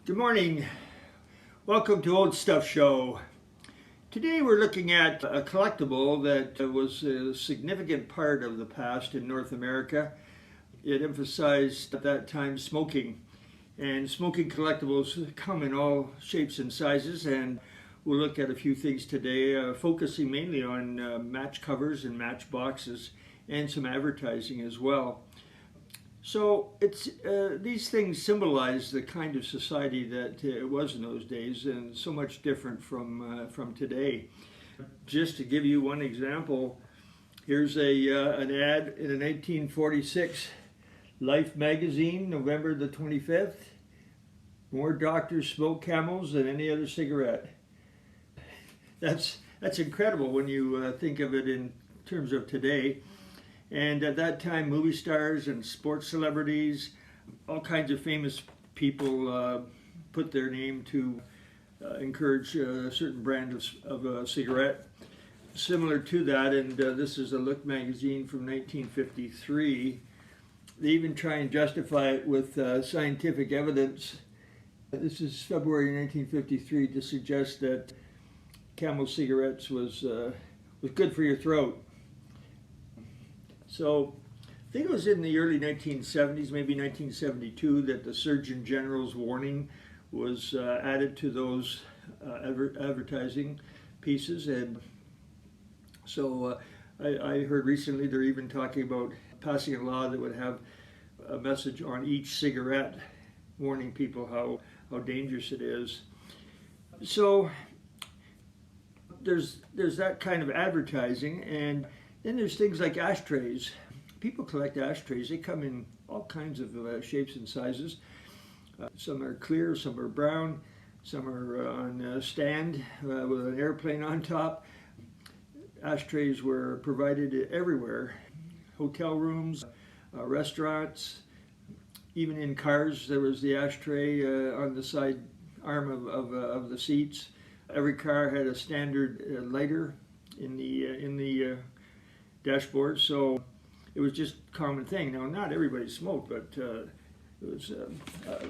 Good morning. Welcome to Old Stuff Show. Today we're looking at a collectible that was a significant part of the past in North America. It emphasized at that time smoking, and smoking collectibles come in all shapes and sizes, and we'll look at a few things today, focusing mainly on match covers and match boxes and some advertising as well. So these things symbolize the kind of society that it was in those days, and so much different from today. Just to give you one example, here's an ad in a 1946 Life magazine, November the 25th. More doctors smoke Camels than any other cigarette. That's incredible when you think of it in terms of today. And at that time, movie stars and sports celebrities, all kinds of famous people put their name to encourage a certain brand of a cigarette. Similar to that, and this is a Look magazine from 1953. They even try and justify it with scientific evidence. This is February 1953 to suggest that Camel cigarettes was good for your throat. So I think it was in the early 1970s, maybe 1972, that the Surgeon General's warning was added to those advertising pieces. And so I heard recently they're even talking about passing a law that would have a message on each cigarette warning people how dangerous it is. So there's that kind of advertising, and then there's things like ashtrays. People collect ashtrays. They come in all kinds of shapes and sizes. Some are clear, some are brown, some are on a stand with an airplane on top. Ashtrays were provided everywhere. Hotel rooms, restaurants, even in cars there was the ashtray on the side arm of the seats. Every car had a standard lighter in the dashboard, so it was just a common thing. Now, not everybody smoked, but it was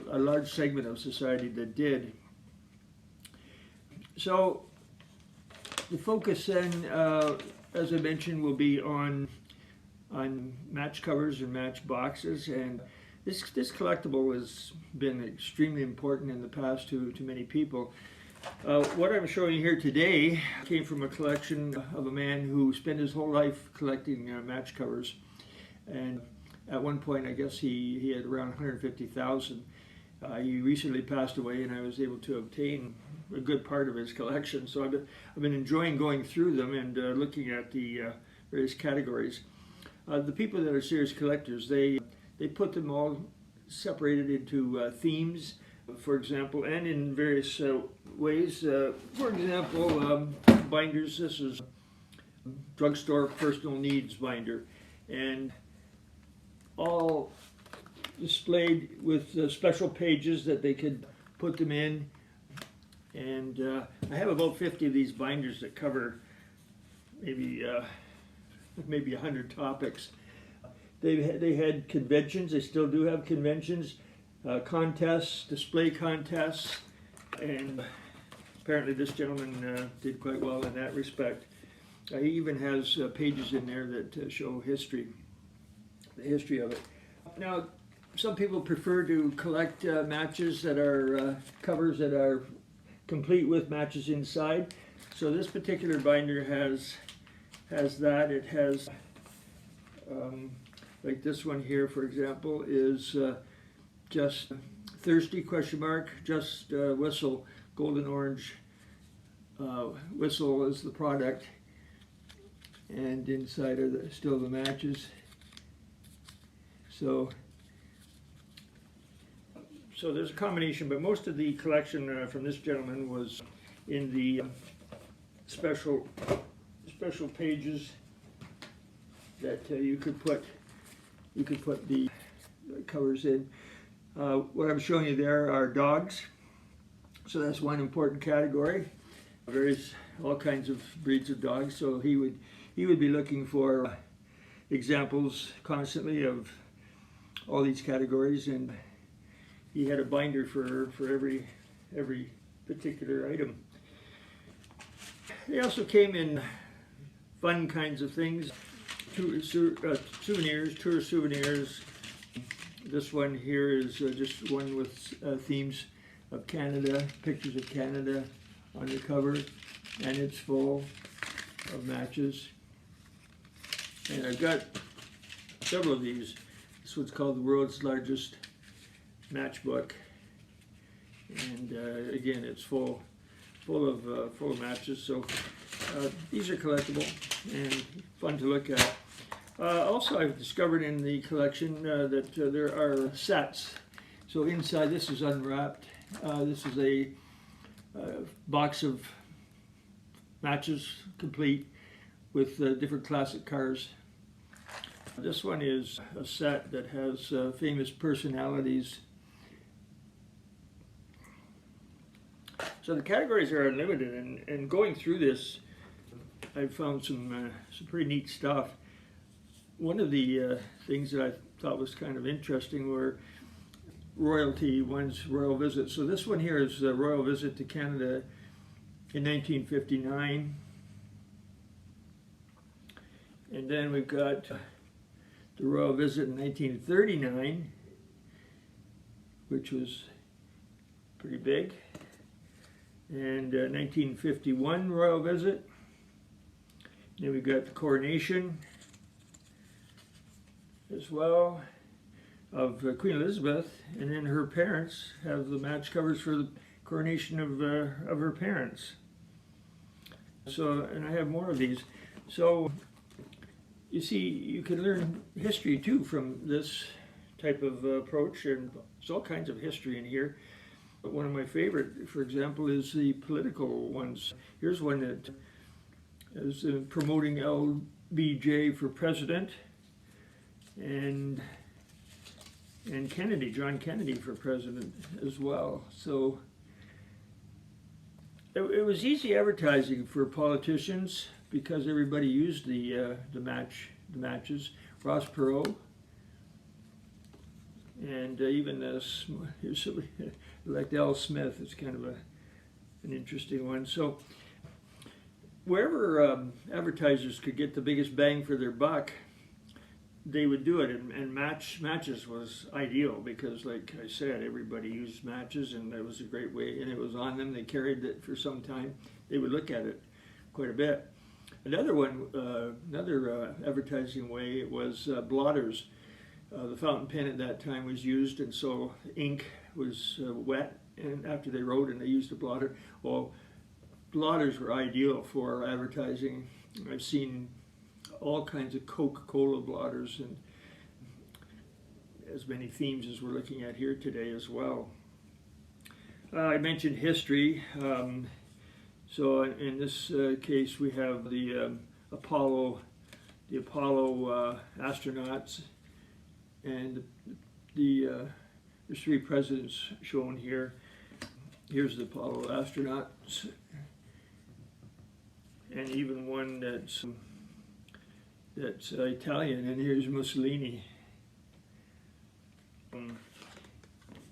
a large segment of society that did. So the focus then, as I mentioned, will be on match covers and match boxes, and this collectible has been extremely important in the past to many people. What I'm showing you here today came from a collection of a man who spent his whole life collecting match covers, and at one point I guess he had around 150,000. He recently passed away, and I was able to obtain a good part of his collection, so I've been enjoying going through them and looking at the various categories. The people that are serious collectors, they put them all separated into themes, for example, and in various ways. For example, binders. This is drugstore personal needs binder, and all displayed with special pages that they could put them in. And I have about 50 of these binders that cover maybe 100 topics. They had conventions. They still do have conventions, contests, display contests, and apparently this gentleman did quite well in that respect. He even has pages in there that show the history of it. Now, some people prefer to collect matches that are covers that are complete with matches inside. So this particular binder has that. It has like this one here, for example, is just thirsty ? Just whistle, golden orange whistle is the product, and inside are still the matches. So there's a combination, but most of the collection from this gentleman was in the special pages that you could put the covers in. What I'm showing you there are dogs. So that's one important category. All kinds of breeds of dogs. So he would be looking for examples constantly of all these categories, and he had a binder for every particular item. They also came in fun kinds of things, souvenirs, tourist souvenirs. This one here is just one with themes of Canada, pictures of Canada on the cover, and it's full of matches. And I've got several of these. This one's called the world's largest matchbook, and again, it's full of matches. So these are collectible and fun to look at. Also, I've discovered in the collection that there are sets. So inside, this is unwrapped. This is a box of matches, complete, with different classic cars. This one is a set that has famous personalities. So the categories are unlimited, and going through this, I found some pretty neat stuff. One of the things that I thought was kind of interesting were royalty ones, royal visits. So this one here is a royal visit to Canada in 1959. And then we've got the royal visit in 1939, which was pretty big. And 1951 royal visit. Then we've got the coronation as well of Queen Elizabeth, and then her parents have the match covers for the coronation of her parents. So, and I have more of these. So you see, you can learn history too from this type of approach, and there's all kinds of history in here. But one of my favorite, for example, is the political ones. Here's one that is promoting LBJ for president, and Kennedy, John Kennedy for president as well. So it was easy advertising for politicians because everybody used the matches. Ross Perot, and even this, like L. Smith, is kind of an interesting one. So wherever advertisers could get the biggest bang for their buck, they would do it, and matches was ideal because, like I said, everybody used matches, and it was a great way, and it was on them. They carried it for some time. They would look at it quite a bit. Another one, another advertising way was blotters. The fountain pen at that time was used, and so ink was wet, and after they wrote and they used a blotter, well, blotters were ideal for advertising. I've seen all kinds of Coca-Cola blotters, and as many themes as we're looking at here today as well. I mentioned history. So in this case, we have the Apollo astronauts, and there's three presidents shown here. Here's the Apollo astronauts, and even one that's Italian, and here's Mussolini.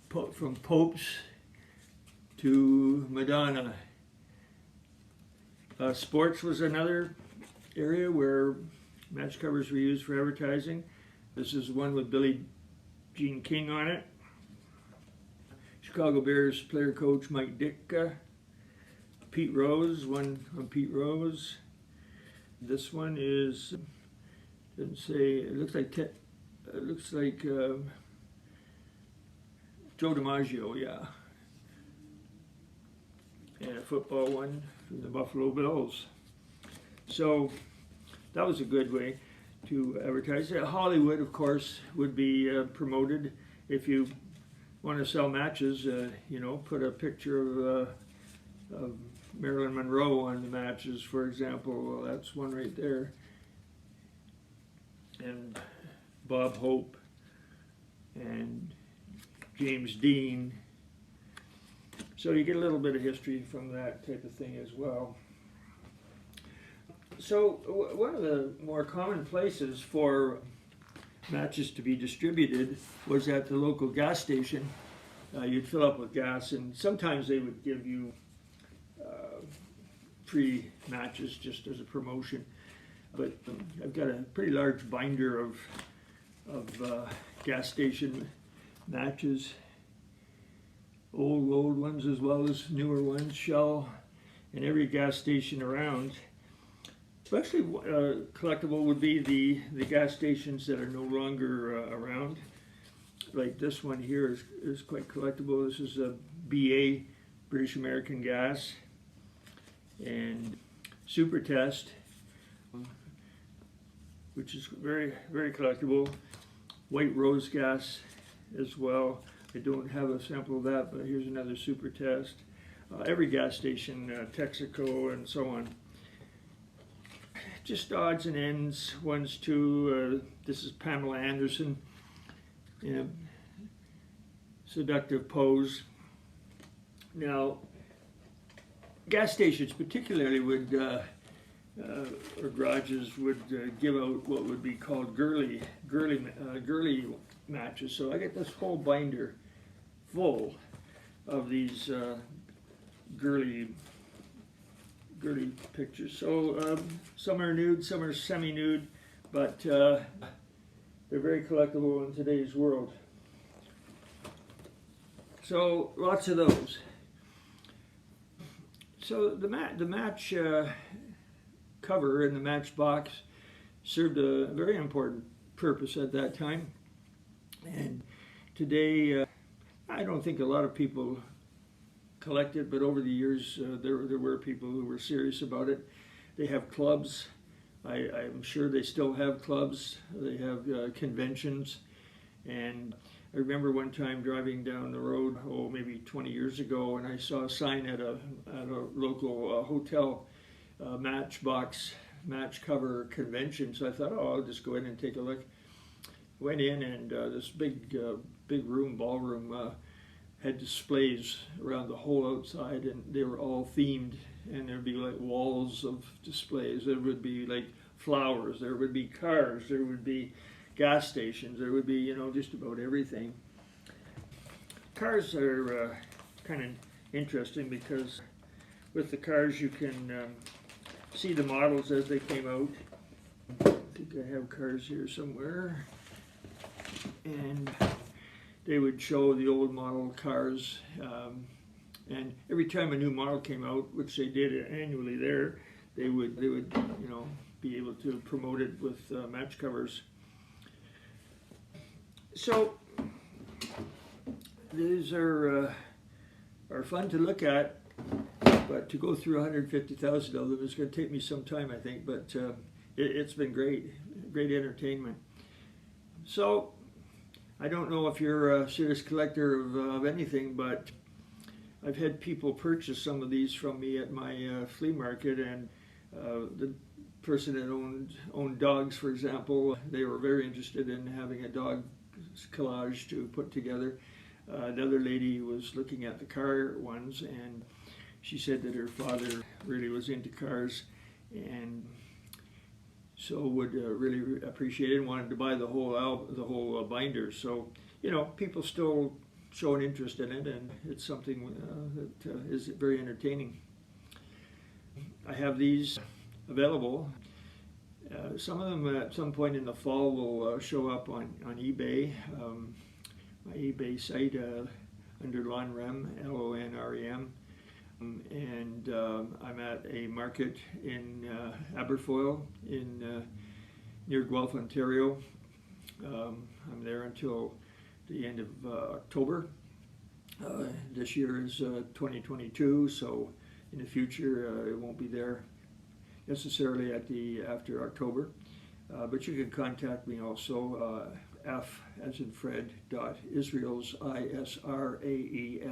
From popes to Madonna. Sports was another area where match covers were used for advertising. This is one with Billie Jean King on it. Chicago Bears player coach Mike Ditka. Pete Rose, one on Pete Rose. This one is, doesn't say, it looks like Joe DiMaggio, yeah. And a football one from the Buffalo Bills. So that was a good way to advertise. Hollywood, of course, would be promoted. If you want to sell matches, you know, put a picture of Marilyn Monroe on the matches, for example. Well, that's one right there. And Bob Hope and James Dean. So you get a little bit of history from that type of thing as well. So one of the more common places for matches to be distributed was at the local gas station. you'd fill up with gas, and sometimes they would give you free matches just as a promotion. But I've got a pretty large binder of gas station matches, old ones as well as newer ones, Shell, and every gas station around. Especially collectible would be the gas stations that are no longer around. Like this one here is quite collectible. This is a BA, British American Gas, and Super Test, which is very, very collectible. White Rose Gas as well. I don't have a sample of that, but here's another Super Test. Every gas station, Texaco and so on. Just odds and ends, ones, two. This is Pamela Anderson in a seductive pose. Now, gas stations particularly would, or garages would give out what would be called girly matches. So I get this whole binder full of these girly pictures. So some are nude, some are semi-nude, but they're very collectible in today's world. So lots of those. So the match cover and the matchbox served a very important purpose at that time. And today, I don't think a lot of people collect it, but over the years, there were people who were serious about it. They have clubs. I'm sure they still have clubs. They have conventions. And I remember one time driving down the road, maybe 20 years ago, and I saw a sign at a local hotel, Matchbox match cover convention. So I thought, I'll just go in and take a look. Went in, and this big room, ballroom, had displays around the whole outside, and they were all themed, and there'd be like walls of displays. There would be like flowers, there would be cars, there would be gas stations, there would be, just about everything. Cars are kind of interesting because with the cars you can see the models as they came out. I think I have cars here somewhere. And they would show the old model cars, and every time a new model came out, which they did annually there, they would be able to promote it with match covers. So these are fun to look at, but to go through 150,000 of them is going to take me some time, I think. But it's been great entertainment. So I don't know if you're a serious collector of anything, but I've had people purchase some of these from me at my flea market, and the person that owned dogs, for example, they were very interested in having a dog collage to put together. Another lady was looking at the car ones, and she said that her father really was into cars, and so would really appreciate it and wanted to buy the whole binder. So, people still show an interest in it, and it's something that is very entertaining. I have these available. Some of them at some point in the fall will show up on eBay. My eBay site under Lonrem, Lonrem. And I'm at a market in Aberfoyle near Guelph, Ontario. I'm there until the end of October. This year is 2022, so in the future it won't be there necessarily after October. But you can contact me also, F as in Fred, .Israels, ISRAELS,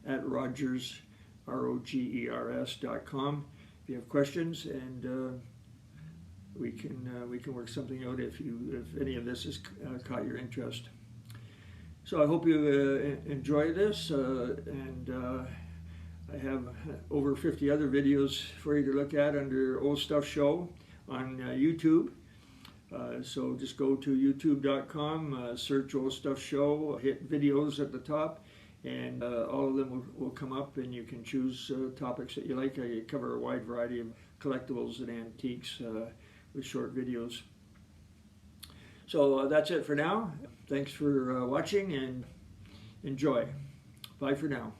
at Rogers, ROGERS.com. If you have questions, and we can work something out if any of this has caught your interest. So I hope you enjoy this, and I have over 50 other videos for you to look at under Old Stuff Show on YouTube. So just go to youtube.com, search Old Stuff Show, hit videos at the top, and all of them will come up, and you can choose topics that you like. I cover a wide variety of collectibles and antiques with short videos. So that's it for now. Thanks for watching, and enjoy. Bye for now.